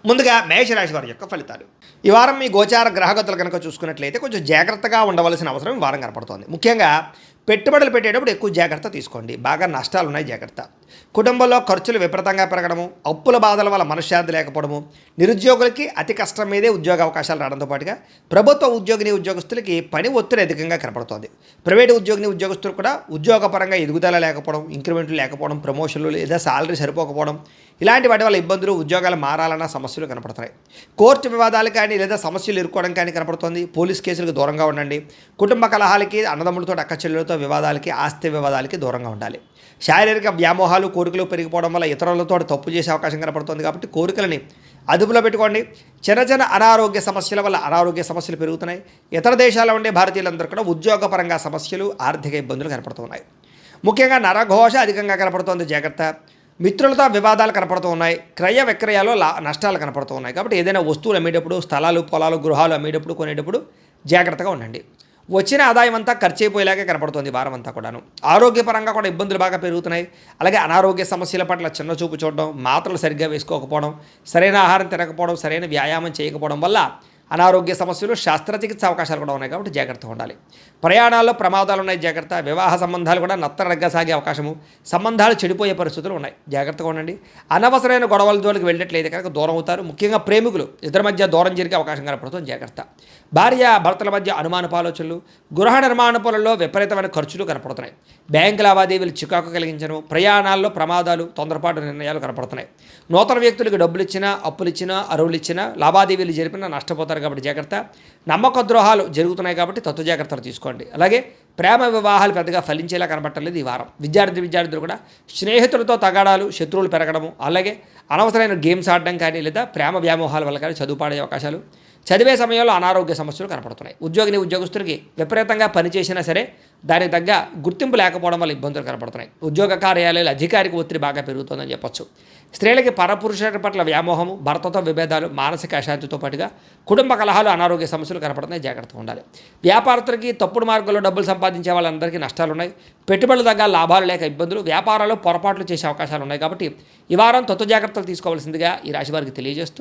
ముందుగా మేషరాశి వారి యొక్క ఫలితాలు. ఈ వారం మీ గోచార గ్రహగతులు కనుక చూసుకున్నట్లయితే కొంచెం జాగ్రత్తగా ఉండవలసిన అవసరం ఈ వారం కనపడుతోంది. ముఖ్యంగా పెట్టుబడులు పెట్టేటప్పుడు ఎక్కువ జాగ్రత్త తీసుకోండి. బాగా నష్టాలు ఉన్నాయి, జాగ్రత్త. కుటుంబంలో ఖర్చులు విపరీతంగా పెరగడము, అప్పుల బాధల వల్ల మనశ్శాంతి లేకపోవడము, నిరుద్యోగులకి అతి కష్టం మీదే ఉద్యోగ అవకాశాలు రావడంతో పాటుగా ప్రభుత్వ ఉద్యోగస్తులకి పని ఒత్తిడి అధికంగా కనపడుతోంది. ప్రైవేటు ఉద్యోగస్తులు కూడా ఉద్యోగపరంగా ఎదుగుదల లేకపోవడం, ఇంక్రిమెంట్లు లేకపోవడం, ప్రమోషన్లు లేదా సాలరీ సరిపోకపోవడం, ఇలాంటి వాటి వల్ల ఇబ్బందులు, ఉద్యోగాలు మారాలన్న సమస్యలు కనపడుతున్నాయి. కోర్టు వివాదాలు కానీ లేదా సమస్యలు ఎదుర్కోవడం కానీ కనపడుతోంది. పోలీస్ కేసులకు దూరంగా ఉండండి. కుటుంబ కలహాలకి, అన్నదమ్ములతో అక్కచెల్లెలతో వివాదాలకి, ఆస్తి వివాదాలకి దూరంగా ఉండాలి. శారీరక వ్యామోహాలు, కోరికలు పెరిగిపోవడం వల్ల ఇతరులతో తప్పు చేసే అవకాశం కనపడుతుంది. కాబట్టి కోరికలని అదుపులో పెట్టుకోండి. చిన్న చిన్న అనారోగ్య సమస్యల వల్ల అనారోగ్య సమస్యలు పెరుగుతున్నాయి. ఇతర దేశాల్లో ఉండే భారతీయులందరూ కూడా ఉద్యోగపరంగా సమస్యలు, ఆర్థిక ఇబ్బందులు కనపడుతున్నాయి. ముఖ్యంగా నరఘోష అధికంగా కనపడుతోంది, జాగ్రత్త. మిత్రులతో వివాదాలు కనపడుతూ ఉన్నాయి. క్రయ విక్రయాలు నష్టాలు కనపడుతూ ఉన్నాయి. కాబట్టి ఏదైనా వస్తువులు అమ్మేటప్పుడు, స్థలాలు, పొలాలు, గృహాలు అమ్మేటప్పుడు, కొనేటప్పుడు జాగ్రత్తగా ఉండండి. వచ్చిన ఆదాయం అంతా ఖర్చు అయిపోయేలాగే కనపడుతుంది వారం అంతా కూడాను. ఆరోగ్యపరంగా కూడా ఇబ్బందులు బాగా పెరుగుతున్నాయి. అలాగే అనారోగ్య సమస్యల పట్ల చిన్న చూపు చూడడం, మాత్రలు సరిగ్గా వేసుకోకపోవడం, సరైన ఆహారం తినకపోవడం, సరైన వ్యాయామం చేయకపోవడం వల్ల అనారోగ్య సమస్యలు, శస్త్రచికిత్స అవకాశాలు కూడా ఉన్నాయి. కాబట్టి జాగ్రత్తగా ఉండాలి. ప్రయాణాల్లో ప్రమాదాలు ఉన్నాయి, జాగ్రత్త. వివాహ సంబంధాలు కూడా నత్తనడగ్గా సాగే అవకాశము, సంబంధాలు చెడిపోయే పరిస్థితులు ఉన్నాయి, జాగ్రత్తగా ఉండండి. అనవసరమైన గొడవల జోలికి వెళ్ళినట్లయితే కనుక దూరం అవుతారు. ముఖ్యంగా ప్రేమికులు ఇద్దరి మధ్య దూరం జరిగే అవకాశం కనపడుతుంది, జాగ్రత్త. భార్య భర్తల మధ్య అనుమానపు ఆలోచనలు, గృహ నిర్మాణ పనుల్లో విపరీతమైన ఖర్చులు కనపడుతున్నాయి. బ్యాంకు లావాదేవీలు చికాకు కలిగించడం, ప్రయాణాల్లో ప్రమాదాలు, తొందరపాటు నిర్ణయాలు కనపడుతున్నాయి. నూతన వ్యక్తులకు డబ్బులు ఇచ్చినా, అప్పులు ఇచ్చినా, అరువులు ఇచ్చినా, లావాదేవీలు జరిపినా నష్టపోతారు. కాబట్టి జాగ్రత్త. నమ్మక ద్రోహాలు జరుగుతున్నాయి కాబట్టి తత్వ జాగ్రత్తలు తీసుకోండి. అలాగే ప్రేమ వివాహాలు పెద్దగా ఫలించేలా కనబట్టలేదు ఈ వారం. విద్యార్థులు కూడా స్నేహితులతో తగాడాలు, శత్రువులు పెరగడము, అలాగే అనవసరమైన గేమ్స్ ఆడడం కానీ లేదా ప్రేమ వ్యామోహాల వల్ల కానీ చదువు పాడే అవకాశాలు, చదివే సమయంలో అనారోగ్య సమస్యలు కనపడుతున్నాయి. ఉద్యోగస్తులకి విపరీతంగా పనిచేసినా సరే దానికి తగ్గ గుర్తింపు లేకపోవడం వల్ల ఇబ్బందులు కనపడుతున్నాయి. ఉద్యోగ కార్యాలయాలు అధికారిక ఒత్తిడి బాగా పెరుగుతుందని చెప్పొచ్చు. స్త్రీలకి పరపురుషుల పట్ల వ్యామోహము, భర్తతో విభేదాలు, మానసిక అశాంతితో పాటుగా కుటుంబ కలహాలు, అనారోగ్య సమస్యలు కనపడుతున్నాయి, జాగ్రత్తగా ఉండాలి. వ్యాపారస్తులకి తప్పుడు మార్గంలో డబ్బులు సంపాదించే వాళ్ళందరికీ నష్టాలు ఉన్నాయి. పెట్టుబడులు తగ్గ లాభాలు లేక ఇబ్బందులు, వ్యాపారాల్లో పొరపాట్లు చేసే అవకాశాలు ఉన్నాయి. కాబట్టి ఈ వారం తత్వ జాగ్రత్తలు తీసుకోవాల్సిందిగా ఈ రాశి వారికి తెలియజేస్తూ